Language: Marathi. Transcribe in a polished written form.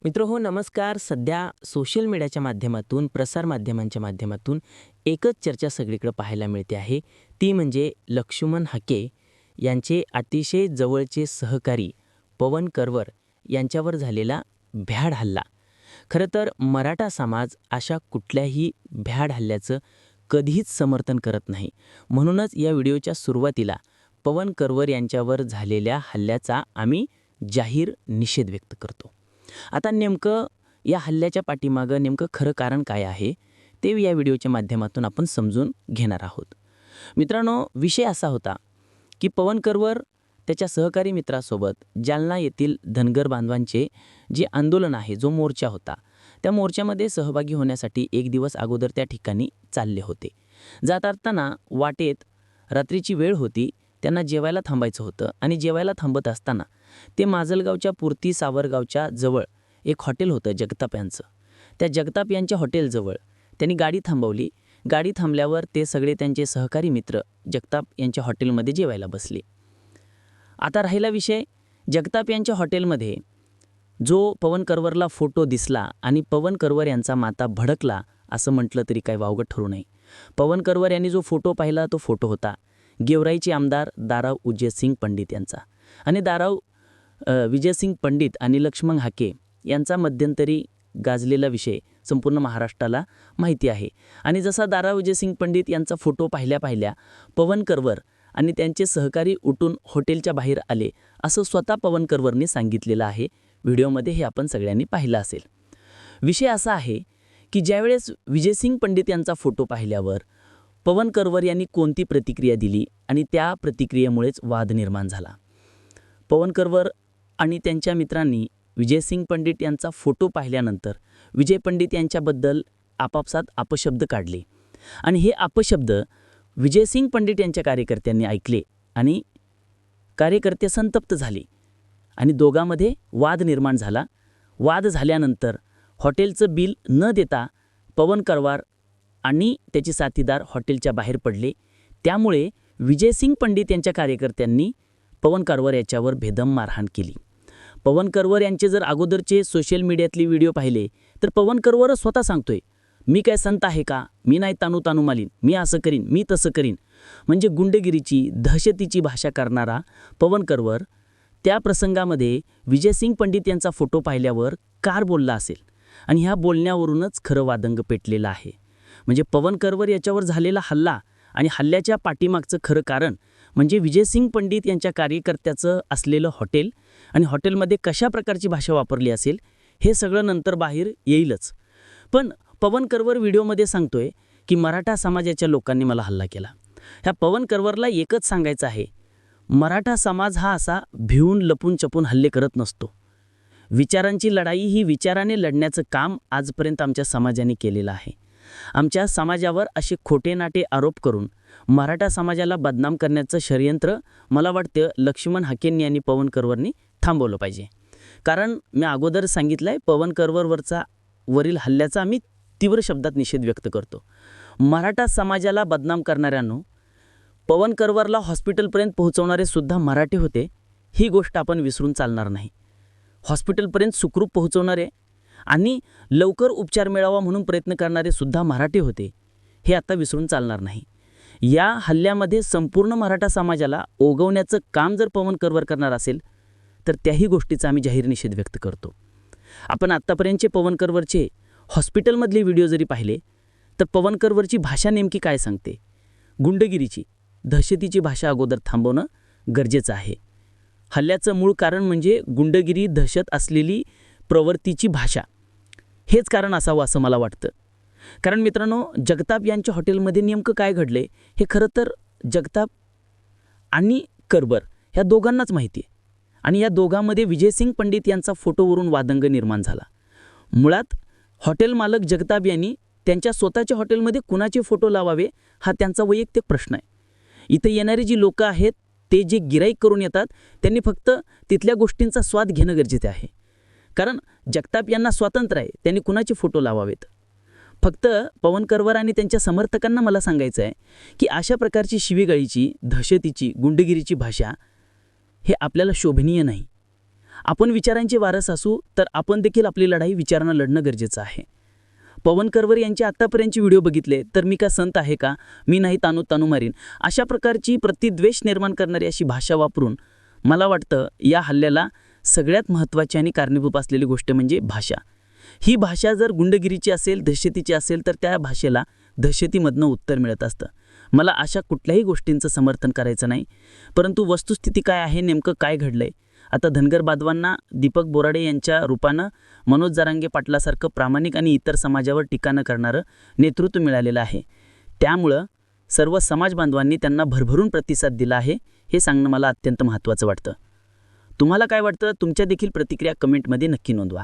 मित्रहो नमस्कार. सध्या सोशल मीडियाच्या माध्यमातून, प्रसारमाध्यमांच्या माध्यमातून एकच चर्चा सगळीकडे पाहायला मिळते आहे. ती म्हणजे लक्ष्मण हाके यांचे अतिशय जवळचे सहकारी पवन करवर यांच्यावर झालेला भ्याड हल्ला. खरं तर मराठा समाज अशा कुठल्याही भ्याड हल्ल्याचं कधीच समर्थन करत नाही. म्हणूनच या व्हिडिओच्या सुरुवातीला पवन करवर यांच्यावर झालेल्या हल्ल्याचा आम्ही जाहीर निषेध व्यक्त करतो. आता नेमकं या हल्ल्याच्या पाठीमागं नेमकं खरं कारण काय आहे ते या व्हिडिओच्या माध्यमातून आपण समजून घेणार आहोत. मित्रांनो, विषय असा होता की पवन करवर त्याच्या सहकारी मित्रासोबत जालना येथील धनगर बांधवांचे जे आंदोलन आहे, जो मोर्चा होता, त्या मोर्चामध्ये सहभागी होण्यासाठी एक दिवस अगोदर त्या ठिकाणी चालले होते. जात असताना वाटेत रात्रीची वेळ होती. त्यांना जेवायला थांबायचं होतं आणि जेवायला थांबत असताना ते माजलगावच्या पूर्ती सावरगावच्या जवळ एक हॉटेल होतं जगताप यांचं. त्या जगताप यांच्या हॉटेलजवळ त्यांनी गाडी थांबवली. गाडी थांबल्यावर ते सगळे त्यांचे सहकारी मित्र जगताप यांच्या हॉटेलमध्ये जेवायला बसले. आता राहिला विषय, जगताप यांच्या हॉटेलमध्ये जो पवन करवरला फोटो दिसला आणि पवन करवर यांचा माता भडकला असं म्हटलं तरी काही वावगं ठरू नये. पवन करवर यांनी जो फोटो पाहिला तो फोटो होता गेवराईचे आमदार दाराव उजयसिंग पंडित यांचा. आणि दाराव विजयसिंग पंडित आणि लक्ष्मण हाके यांचा मध्यंतरी गाजलेला विषय संपूर्ण महाराष्ट्राला माहिती आहे. आणि जसा दाराव विजयसिंग पंडित यांचा फोटो पाहिल्या पवन करवर आणि त्यांचे सहकारी उठून हॉटेलच्या बाहेर आले असं स्वतः पवन करवरने सांगितलेलं आहे. व्हिडिओमध्ये हे आपण सगळ्यांनी पाहिलं असेल. विषय असा आहे की ज्यावेळेस विजयसिंग पंडित यांचा फोटो पाहिल्यावर पवन करवर यांनी कोणती प्रतिक्रिया दिली आणि त्या प्रतिक्रियेमुळेच वाद निर्माण झाला. पवन करवर आणि त्यांच्या मित्रांनी विजयसिंग पंडित यांचा फोटो पाहिल्यानंतर विजय पंडित यांच्याबद्दल आपापसात अपशब्द काढले आणि हे अपशब्द विजयसिंग पंडित यांच्या कार्यकर्त्यांनी ऐकले आणि कार्यकर्ते संतप्त झाले आणि दोघांमध्ये वाद निर्माण झाला. वाद झाल्यानंतर हॉटेलचं बिल न देता पवन करवर आणि त्याचे साथीदार हॉटेलच्या बाहेर पडले. त्यामुळे विजयसिंग पंडित यांच्या कार्यकर्त्यांनी पवन करवर याच्यावर बेदम मारहाण केली. पवन करवर यांचे जर अगोदरचे सोशल मीडियातले व्हिडिओ पाहिले तर पवन करवर स्वतः सांगतोय, मी काय संत आहे का, मी नाही तानू मालीन, मी असं करीन, मी तसं करीन. म्हणजे गुंडगिरीची दहशतीची भाषा करणारा पवन करवर त्या प्रसंगामध्ये विजयसिंग पंडित यांचा फोटो पाहिल्यावर कार बोलला असेल आणि ह्या बोलण्यावरूनच खरं वादंग पेटलेलं आहे. म्हणजे पवन करवर याच्यावर झालेला हल्ला आणि हल्ल्याच्या पाठीमागचं खरं कारण म्हणजे विजयसिंग पंडित यांच्या कार्यकर्त्याचं असलेलं हॉटेल आणि हॉटेलमध्ये कशा प्रकारची भाषा वापरली असेल हे सगळं नंतर बाहेर येईलच. पण पवन करवर व्हिडिओमध्ये सांगतोय की मराठा समाजाच्या लोकांनी मला हल्ला केला. ह्या पवन करवरला एकच सांगायचं आहे, मराठा समाज हा असा भिवून लपून चपून हल्ले करत नसतो. विचारांची लढाई ही विचाराने लढण्याचं काम आजपर्यंत आमच्या समाजाने केलेलं आहे. आमच्या समाजावर असे खोटे नाटे आरोप करून मराठा समाजाला बदनाम करण्याचं षडयंत्र मला वाटतं लक्ष्मण हाकेंनी आणि पवन करवरनी थांबवलं पाहिजे. कारण मी अगोदर सांगितलं आहे, पवन करवरवरील हल्ल्याचा आम्ही तीव्र शब्दात निषेध व्यक्त करतो. मराठा समाजाला बदनाम करणाऱ्यांनो, पवन करवरला हॉस्पिटलपर्यंत पोहोचवणारे सुद्धा मराठी होते, ही गोष्ट आपण विसरून चालणार नाही. हॉस्पिटलपर्यंत सुखरूप पोहोचवणारे आणि लवकर उपचार मिळावा म्हणून प्रयत्न करणारे सुद्धा मराठी होते, हे आता विसरून चालणार नाही. या हल्ल्यामध्ये संपूर्ण मराठा समाजाला ओगवण्याचं काम जर पवन करवर करणार असेल तर त्याही गोष्टीचा आम्ही जाहीर निषेध व्यक्त करतो. आपण आत्तापर्यंतचे पवन करवरचे हॉस्पिटलमधले व्हिडिओ जरी पाहिले तर पवन करवरची भाषा नेमकी काय सांगते, गुंडगिरीची दहशतीची भाषा अगोदर थांबवणं गरजेचं आहे. हल्ल्याचं मूळ कारण म्हणजे गुंडगिरी दहशत असलेली प्रवृत्तीची भाषा, हेच कारण असावं असं मला वाटतं. कारण मित्रांनो, जगताप यांच्या हॉटेलमध्ये नेमकं काय घडले हे खरं तर जगताप आणि करवर ह्या दोघांनाच माहिती आहे. आणि या दोघांमध्ये विजयसिंग पंडित यांचा फोटोवरून वादंग निर्माण झाला. मुळात हॉटेल मालक जगताप यांनी त्यांच्या स्वतःच्या हॉटेलमध्ये कुणाचे फोटो लावावे हा त्यांचा वैयक्तिक प्रश्न आहे. इथे येणारी जी लोकं आहेत ते जे गिराईक करून येतात त्यांनी फक्त तिथल्या गोष्टींचा स्वाद घेणं गरजेचं आहे. कारण जगताप यांना स्वातंत्र्य आहे, त्यांनी कुणाचे फोटो लावावेत. फक्त पवन करवर आणि त्यांच्या समर्थकांना मला सांगायचं आहे की अशा प्रकारची शिवीगाळीची दहशतीची गुंडगिरीची भाषा हे आपल्याला शोभनीय नाही. आपण विचारांचे वारस असू तर आपण देखील आपली लढाई विचारांना लढणं गरजेचं आहे. पवन करवर यांचे आत्तापर्यंतचे व्हिडिओ बघितले तर मी का संत आहे का, मी नाही तानू तानू मारीन, अशा प्रकारची प्रतिद्वेष निर्माण करणारी अशी भाषा वापरून मला वाटतं या हल्ल्याला सगळ्यात महत्त्वाची आणि कारणीभूत असलेली गोष्ट म्हणजे भाषा. ही भाषा जर गुंडगिरीची असेल, दहशतीची असेल तर त्या भाषेला दहशतीमधनं उत्तर मिळत असतं. मला अशा कुठल्याही गोष्टींचं समर्थन करायचं नाही, परंतु वस्तुस्थिती काय आहे, नेमकं काय घडलंय. आता धनगर बांधवांना दीपक बोराडे यांच्या रूपानं मनोज जरांगे पाटलासारखं प्रामाणिक आणि इतर समाजावर टीका न करणारं नेतृत्व मिळालेलं आहे. त्यामुळं सर्व समाज बांधवांनी त्यांना भरभरून प्रतिसाद दिला आहे, हे सांगणं मला अत्यंत महत्त्वाचं वाटतं. तुम्हाला काय वाटतं? तुमच्या देखील प्रतिक्रिया कमेंटमध्ये नक्की नोंदवा.